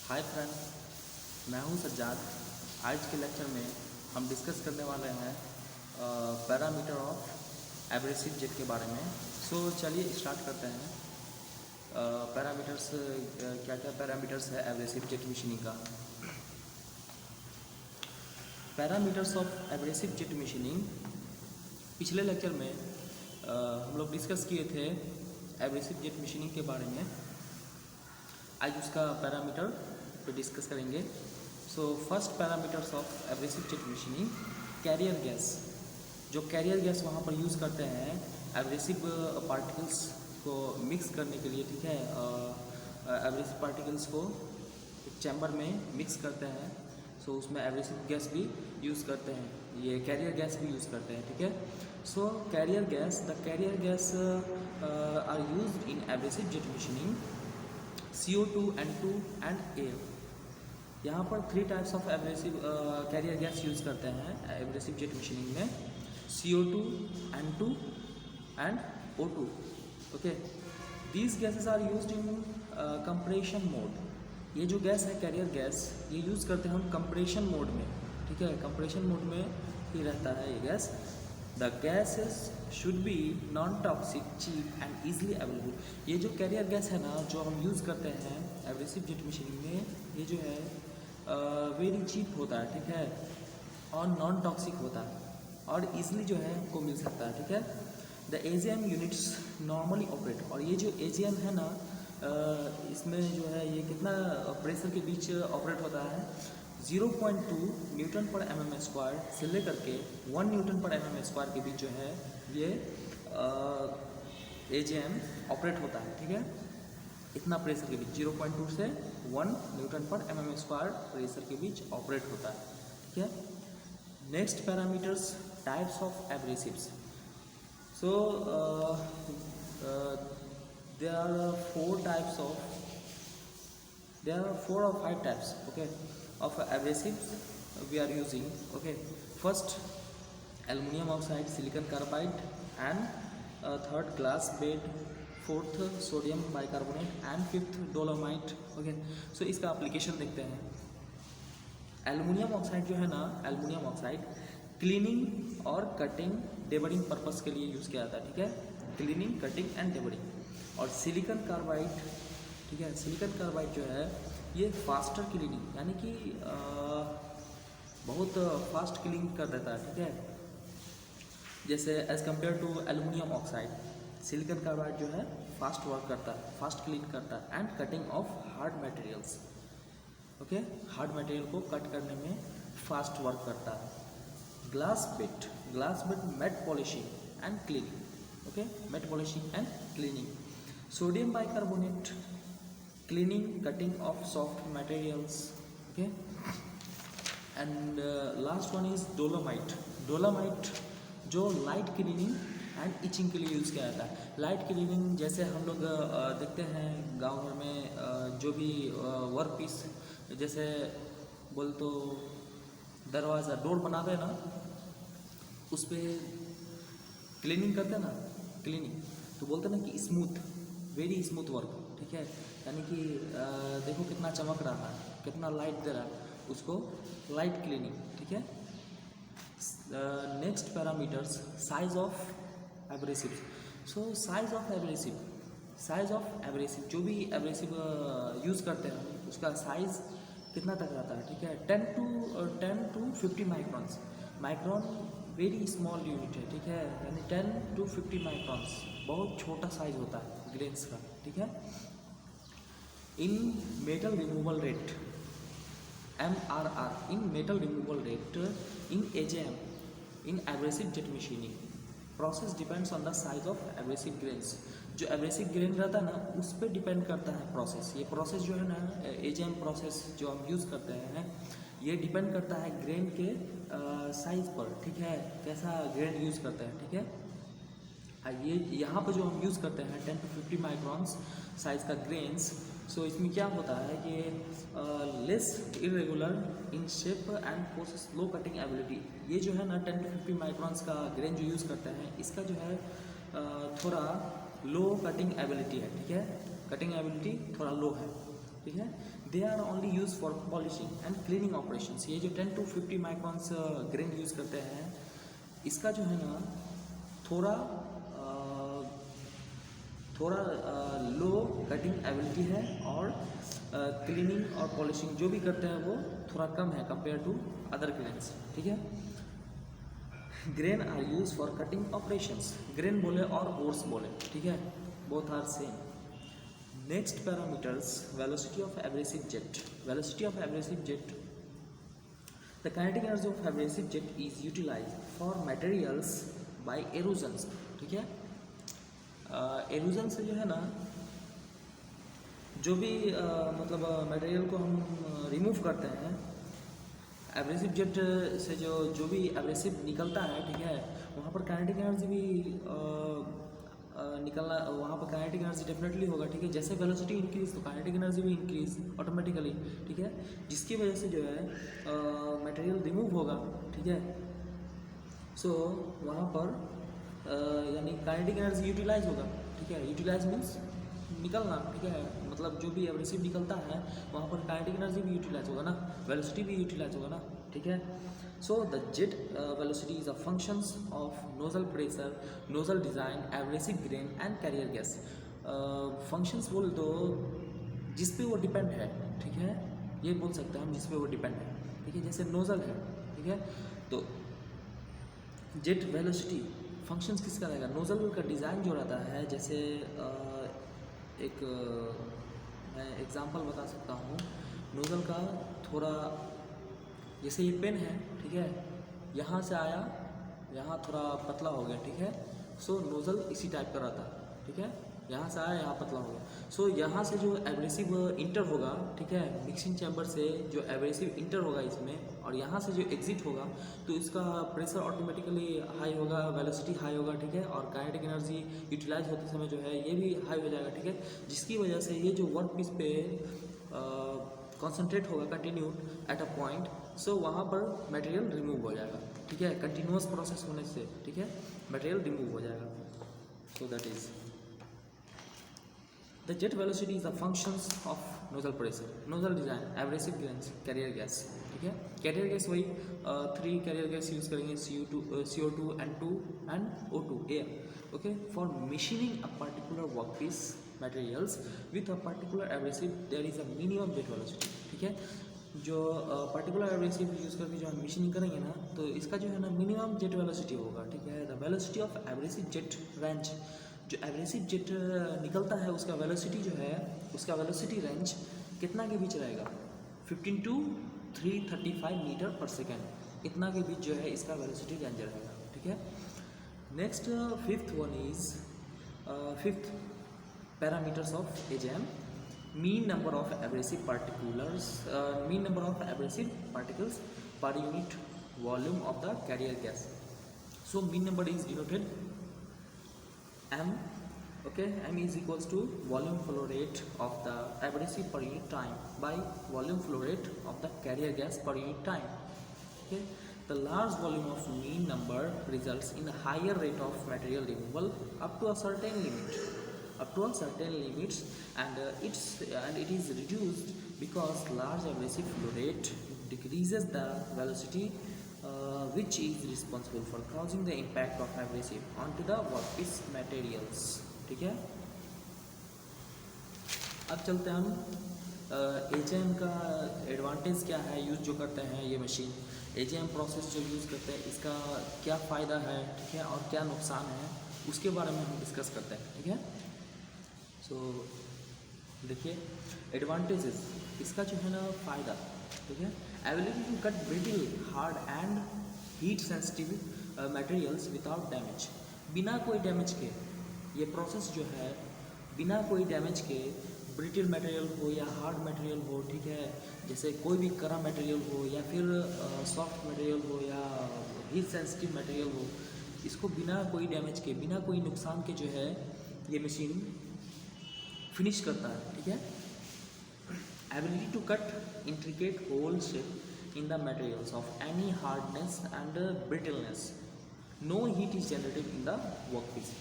Hi friend, मैं हूं सज्जाद। आज के लेक्चर में हम डिस्कस करने वाले हैं पैरामीटर ऑफ एब्रेसिव जेट के बारे में। चलिए स्टार्ट करते हैं। पैरामीटर्स क्या क्या पैरामीटर्स है एब्रेसिव जेट मशीनिंग का। Parameters of abrasive jet machining पिछले लेक्चर में हम लोग डिस्कस किए थे एब्रेसिव जेट मशीनिंग के बारे में। आज उसका पैरामीटर पे डिस्कस करेंगे। First parameters of abrasive jet machining, carrier gas. जो कैरियर गैस वहाँ पर यूज़ करते हैं एब्रेसिव पार्टिकल्स को मिक्स करने के लिए, ठीक है। एब्रेसिव पार्टिकल्स को एक चैम्बर में मिक्स करते हैं, उसमें एब्रेसिव गैस भी यूज़ करते हैं, ये कैरियर गैस भी यूज़ करते हैं, ठीक है। Carrier gas, the carrier gas are used in abrasive jet machining, CO2, N2 and air. यहाँ पर 3 types of abrasive carrier gas use करते हैं एब्रेसिव जेट मशीनिंग में, CO2, N2 and O2। Okay, these gases are used in compression mode. ये जो gas है carrier gas, ये use करते हैं हम कंप्रेशन मोड में, ठीक है। कंप्रेशन मोड में ही रहता है ये gas. The gases should be non toxic, cheap and easily available. ये जो कैरियर गैस है ना, जो हम यूज़ करते हैं एब्रेसिव जेट मशीनिंग में, ये जो है वेरी चीप होता है, ठीक है, और नॉन टॉक्सिक होता है और ईजिली जो है हमको मिल सकता है, ठीक है। The AGM units normally operate, और ये जो AGM है ना, इसमें जो है ये कितना प्रेशर के बीच ऑपरेट होता है, 0.2 न्यूटन पर mm² से लेकर के 1 न्यूटन पर mm² के बीच जो है ये AGM ऑपरेट होता है, ठीक है। इतना प्रेशर के बीच 0.2 से 1 न्यूटन पर mm² प्रेशर के बीच ऑपरेट होता है, ठीक है। Next parameters, types of abrasives. there are 4 types of there are 4 or 5 types, okay, of abrasives we are using. Okay, first aluminum oxide, silicon carbide, and third glass bed, fourth sodium bicarbonate, and fifth dolomite. Okay, इसका application देखते हैं। Aluminium oxide जो है ना, aluminium oxide cleaning और cutting डेबरिंग purpose के लिए use किया जाता है, ठीक है, क्लीनिंग, कटिंग एंड डेबरिंग। और सिलिकन कार्बाइड, ठीक है, सिलिकन कार्बाइड जो है ये फास्टर क्लीनिंग, यानी कि बहुत फास्ट क्लीनिंग कर देता है, ठीक है, जैसे as compare to aluminium oxide. Silicon carbide जो है फास्ट वर्क करता है, फास्ट क्लीन करता है, and cutting of hard materials, okay, hard material को कट करने में फास्ट वर्क करता है। Glass bead matte polishing and cleaning, okay, matte polishing and cleaning. Sodium bicarbonate, cleaning, cutting of soft materials, okay. And last one is dolomite जो light cleaning and etching के लिए use किया जाता है। Light cleaning जैसे हम लोग देखते हैं गाँव में जो भी वर्क पीस, जैसे बोल तो दरवाज़ा, डोर बनाते हैं ना, उस पर क्लीनिंग करते हैं ना, क्लीनिंग तो बोलते हैं ना कि स्मूथ, वेरी स्मूथ वर्क, ठीक है, यानी कि देखो कितना चमक रहा है, कितना लाइट दे रहा है, उसको लाइट क्लीनिंग, ठीक है। Next parameters, size of abrasive. Size of abrasive जो भी एब्रेसिव यूज़ करते हैं उसका साइज़ कितना तक रहता है, ठीक है, 10 to 50 microns. Micron very small unit है, ठीक है, यानी 10 to 50 माइक्रॉन्स, बहुत छोटा साइज होता है ग्रेन्स का, ठीक है। इन metal removal rate, MRR, in metal removal rate in AGM, in abrasive jet machining, process depends on the size of abrasive grains. जो एब्रेसिव ग्रेन रहता है ना, उस पर डिपेंड करता है प्रोसेस। ये प्रोसेस जो है ना, AGM प्रोसेस जो हम यूज़ करते हैं, ये डिपेंड करता है ग्रेन के साइज़ पर, ठीक है, कैसा ग्रेन यूज़ करते हैं, ठीक है। ये यहाँ पर जो हम यूज़ करते हैं 10 to 50 माइक्रॉन्स साइज़ का ग्रेन्स, इसमें क्या होता है कि less irregular in shape and possess low cutting ability. ये जो है ना 10 to 50 माइक्रॉन्स का ग्रेन जो यूज़ करते हैं, इसका जो है थोड़ा लो कटिंग एबिलिटी है, ठीक है, कटिंग एबिलिटी थोड़ा लो है, ठीक है। They are only use for polishing and cleaning operations. ये जो 10 to 50 माइक्रॉन्स ग्रेन यूज़ करते हैं, इसका जो है ना थोड़ा लो कटिंग एबिलिटी है, और क्लीनिंग और पॉलिशिंग जो भी करते हैं वो थोड़ा कम है कंपेयर टू अदर ग्रेन्स, ठीक है। Grain are use for cutting operations, grain बोले और ओर्स बोले, ठीक है, both are same. Next parameters, velocity of abrasive jet. Velocity of abrasive jet, the kinetic energy of abrasive jet is utilised for materials by erosions, ठीक है। Halogen से जो है ना, जो भी मतलब मटेरियल को हम रिमूव करते हैं, एब्रेसिव जेट से जो भी एब्रेसिव निकलता है, ठीक है, वहाँ पर काइनेटिक एनर्जी भी निकलना, वहाँ पर काइनेटिक एनर्जी डेफिनेटली होगा, ठीक है। जैसे वेलोसिटी इंक्रीज तो काइनेटिक एनर्जी भी इंक्रीज ऑटोमेटिकली, ठीक है, जिसकी वजह से जो है मटेरियल रिमूव होगा, ठीक है। सो वहाँ पर यानी काइनेटिक एनर्जी यूटिलाइज होगा, ठीक है। यूटिलाइज मीन्स निकलना, ठीक है, मतलब जो भी एब्रेसिव निकलता है वहाँ पर काइनेटिक एनर्जी भी यूटिलाइज होगा ना, वेलोसिटी भी यूटिलाइज होगा ना, ठीक है। So the jet velocity is a functions of nozzle pressure, nozzle design, abrasive grain and carrier gas. Functions बोल दो जिस पे वो डिपेंड है, ठीक है, ये बोल सकते हैं हम जिस पे वो डिपेंड है, ठीक है। जैसे नोजल है, ठीक है, तो जेट वेलोसिटी फंक्शंस किसका रहेगा, नोजल का डिज़ाइन जो रहता है। जैसे एक मैं एग्जांपल बता सकता हूँ, नोजल का थोड़ा, जैसे ये पेन है, ठीक है, यहाँ से आया, यहाँ थोड़ा पतला हो गया, ठीक है। सो नोजल इसी टाइप का रहता है, ठीक है, यहाँ से आया, यहाँ पतला हो गया। सो यहाँ से जो एब्रेसिव इंटर होगा, ठीक है, मिक्सिंग चैम्बर से जो एब्रेसिव इंटर होगा इसमें, और यहाँ से जो एग्जिट होगा, तो इसका प्रेशर ऑटोमेटिकली हाई होगा, वेलोसिटी हाई होगा, ठीक है, और काइनेटिक एनर्जी यूटिलाइज होते समय जो है ये भी हाई हो जाएगा, ठीक है, जिसकी वजह से ये जो वर्क पीस पे कॉन्सेंट्रेट होगा कंटिन्यू एट अ पॉइंट, सो वहाँ पर मटेरियल रिमूव हो जाएगा, ठीक है, कंटिन्यूअस प्रोसेस होने से, ठीक है, मटेरियल रिमूव हो जाएगा। So that is the jet velocity is the functions of nozzle pressure, nozzle design, abrasive grains, carrier gas, ठीक है। कैरियर गैस वही 3 कैरियर गैस यूज करेंगे, CO2, N2 and O2 air, okay. For machining a particular work piece materials with a particular abrasive there is a minimum jet velocity, ठीक है। जो particular abrasive use करके जो हम machining करेंगे ना, तो इसका जो है ना मिनिमम जेट वेलोसिटी होगा, ठीक है। The velocity of abrasive jet range, जो एब्रेसिव जेट निकलता है उसका वेलोसिटी जो है, उसका वेलोसिटी रेंज कितना के बीच रहेगा, 15 to 335 मीटर पर सेकेंड, इतना के बीच जो है इसका वेलोसिटी रेंज रहेगा, ठीक है। Next fifth one is fifth parameters of AJM, mean number of abrasive particles per unit volume of the carrier gas. So mean number is denoted M, okay, M is equals to volume flow rate of the abrasive per unit time by volume flow rate of the carrier gas per unit time, okay. The large volume of mean number results in a higher rate of material removal up to a certain limits, and it is reduced because large abrasive flow rate decreases the velocity which is responsible for causing the impact of abrasive onto the workpiece materials, ठीक है। अब चलते हैं हम AJM का advantage क्या है, use जो करते हैं ये मशीन, AJM प्रोसेस जो यूज़ करते हैं इसका क्या फ़ायदा है, ठीक है, और क्या नुकसान है, उसके बारे में हम डिस्कस करते हैं, ठीक है। सो देखिए एडवांटेजेस, इसका जो है ना फ़ायदा, ठीक है, ability to cut brittle, hard and heat sensitive materials without damage, बिना कोई डैमेज के ये प्रोसेस जो है, बिना कोई डैमेज के ब्रिटल मटेरियल हो या हार्ड मटेरियल हो, ठीक है, जैसे कोई भी कड़ा मटेरियल हो या फिर सॉफ्ट मटेरियल हो या हीट सेंसिटिव मटेरियल हो, इसको बिना कोई डैमेज के, बिना कोई नुकसान के जो है ये मशीन फिनिश करता है, ठीक है। Ability to cut intricate holes in the materials of any hardness and brittleness, no heat is generated in the work piece.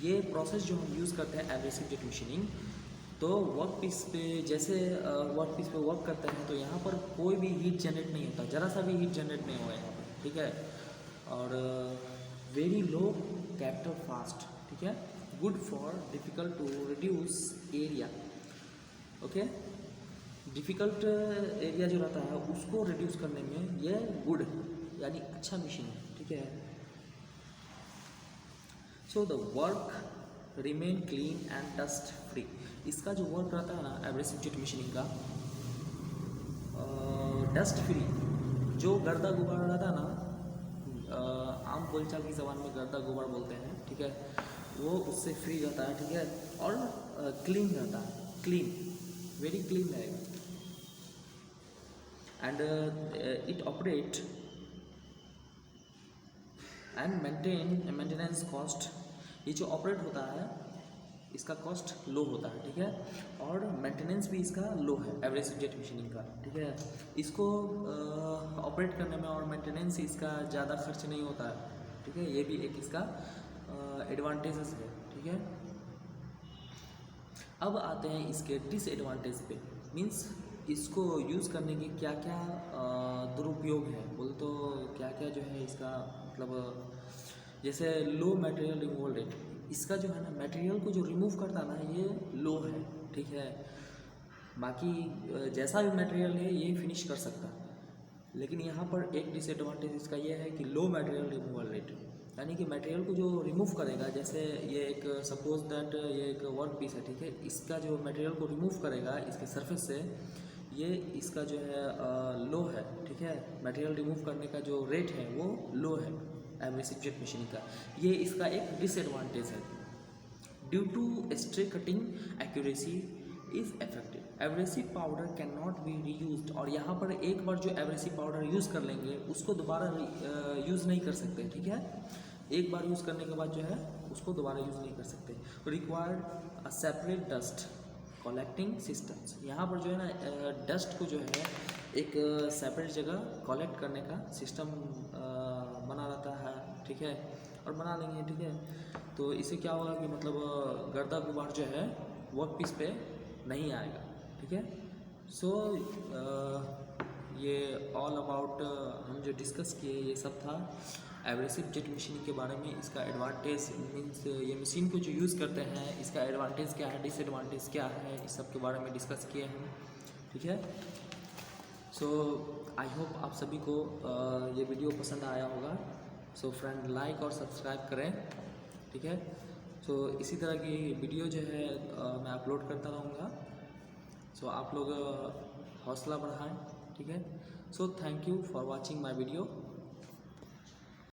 ये प्रोसेस जो हम यूज़ करते हैं एब्रेसिव जेट मशीनिंग, तो वर्क पीस पे जैसे वर्क पीस पे वर्क करते हैं तो यहाँ पर कोई भी हीट जनरेट नहीं होता, ज़रा सा भी हीट जनरेट नहीं होगा यहाँ पर, ठीक है। और वेरी लो कैपिटल फास्ट, ठीक है, good for difficult to reduce area, okay. Difficult area जो रहता है उसको रिड्यूस करने में ये गुड यानी अच्छा मशीन है, ठीक है। So the work remain clean and dust free. इसका जो वर्क रहता है ना एब्रेसिव जेट मशीनिंग का, डस्ट फ्री, जो गर्दा गुबार रहता है ना, आम बोलचाल की ज़बान में गर्दा गुबार बोलते हैं, ठीक है, वो उससे फ्री रहता है, ठीक है। और क्लीन रहता है, क्लीन, वेरी क्लीन रहेगा। And it operate and maintenance cost, ये जो ऑपरेट होता है इसका कॉस्ट लो होता है, ठीक है। और मेंटेनेंस भी इसका लो है एब्रेसिव जेट मशीनिंग का, ठीक है। इसको ऑपरेट करने में और मेंटेनेंस इसका ज़्यादा खर्च नहीं होता है, ठीक है। ये भी एक इसका एडवांटेजेस है, ठीक है। अब आते हैं इसके डिसएडवांटेज पे, मीन्स इसको यूज़ करने के क्या क्या दुरुपयोग है बोले तो क्या क्या जो है इसका मतलब, जैसे लो मटेरियल रिमूवल रेट, इसका जो है ना मटेरियल को जो रिमूव करता है ना ये लो है, ठीक है। बाकी जैसा भी मटेरियल है ये फिनिश कर सकता है, लेकिन यहाँ पर एक डिसएडवांटेज इसका ये है कि लो मटेरियल रिमूवल रेट, यानी कि मटेरियल को जो रिमूव करेगा, जैसे ये एक सपोज दैट ये एक वर्क पीस है, ठीक है, इसका जो मटेरियल को रिमूव करेगा इसके सरफेस से, ये इसका जो है लो है, ठीक है। मटेरियल रिमूव करने का जो रेट है वो लो है एब्रेसिव जेट मशीनिंग का, ये इसका एक डिसएडवांटेज है। Due to stray cutting accuracy is effective, abrasive powder can not be reused, और यहाँ पर एक बार जो एब्रेसिव पाउडर यूज़ कर लेंगे उसको दोबारा यूज़ नहीं कर सकते, ठीक है। एक बार यूज़ करने के बाद जो है उसको दोबारा यूज़ नहीं कर सकते। Required a separate dust collecting systems, यहाँ पर जो है ना डस्ट को जो है एक सेपरेट जगह कलेक्ट करने का सिस्टम बना रहता है, ठीक है, और बना लेंगे, ठीक है। तो इससे क्या होगा कि मतलब गर्दा गुबार जो है वर्क पीस पे नहीं आएगा, ठीक है। सो ये ऑल अबाउट हम जो डिस्कस किए ये सब था एब्रेसिव जेट मशीन के बारे में। इसका एडवांटेज मीन्स ये मशीन को जो यूज़ करते हैं इसका एडवांटेज क्या है, डिसएडवांटेज क्या है, इस सब के बारे में डिस्कस किए हैं, ठीक है। सो आई होप आप सभी को ये वीडियो पसंद आया होगा। सो फ्रेंड लाइक और सब्सक्राइब करें, ठीक है। सो इसी तरह की वीडियो जो है मैं अपलोड करता रहूँगा। सो आप लोग हौसला बढ़ाएं, ठीक है। So thank you for watching my video.